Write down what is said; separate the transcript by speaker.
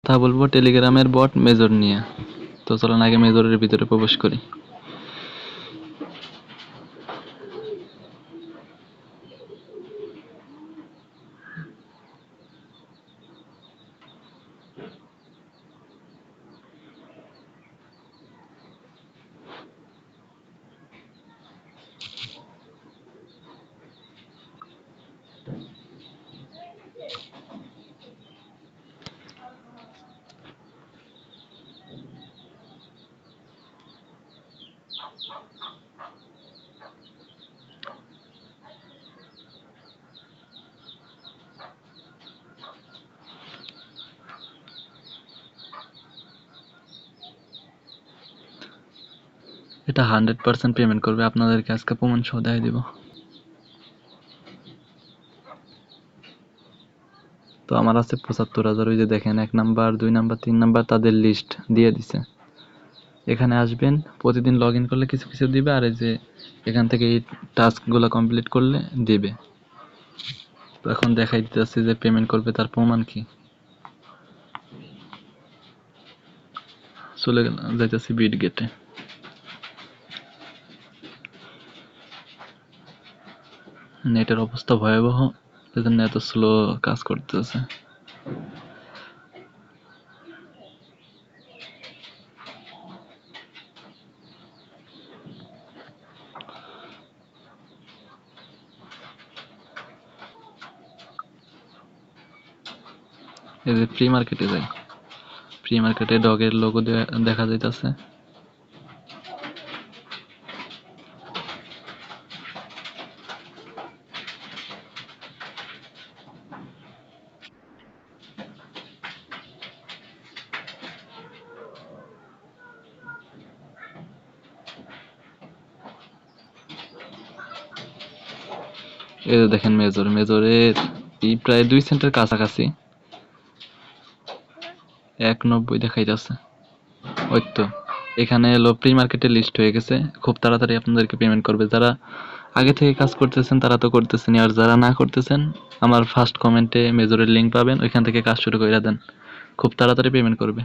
Speaker 1: কথা বলবো টেলিগ্রামের বট মেজর নিয়ে। তো চলেন আগে মেজরের ভিতরে প্রবেশ করি। এটা 100% পেমেন্ট করবে, আপনাদেরকে আজকে প্রমাণ সহ দেখাই দিব। তো আমার আছে 75,000। ওই যে দেখেন 1 নাম্বার 2 নাম্বার 3 নাম্বার তাদের লিস্ট দিয়ে দিছে। এখানে আসবেন, প্রতিদিন লগ ইন করলে কিছু কিছু দিবে, আর এই যে এখান থেকে এই টাস্কগুলো কমপ্লিট করলে দিবে। তো এখন দেখাই দিতেছি যে পেমেন্ট করবে তার প্রমাণ কি। চলে গেলাম, যাইতেছি বিট গেটে। নেটের অবস্থা ভয়াবহ, এজন্য এত স্লো কাজ করতেছে। এই যে ফ্রি মার্কেটে যাই, ফ্রি মার্কেটে ডগের লোগো দেখা যাইতেছে। এই যে দেখেন মেজরের এই প্রায় 2 সেন্টের কাছাকাছি 1.90 দেখাইতেছে। ওই তো এখানে এলো প্রি মার্কেটে লিস্ট হয়ে গেছে। খুব তাড়াতাড়ি আপনাদেরকে পেমেন্ট করবে। যারা আগে থেকে কাজ করতেছেন তারা তো করতেছেন, আর যারা না করতেছেন আমার ফার্স্ট কমেন্টে মেজরের লিঙ্ক পাবেন, ওইখান থেকে কাজ শুরু করে দেন, খুব তাড়াতাড়ি পেমেন্ট করবে।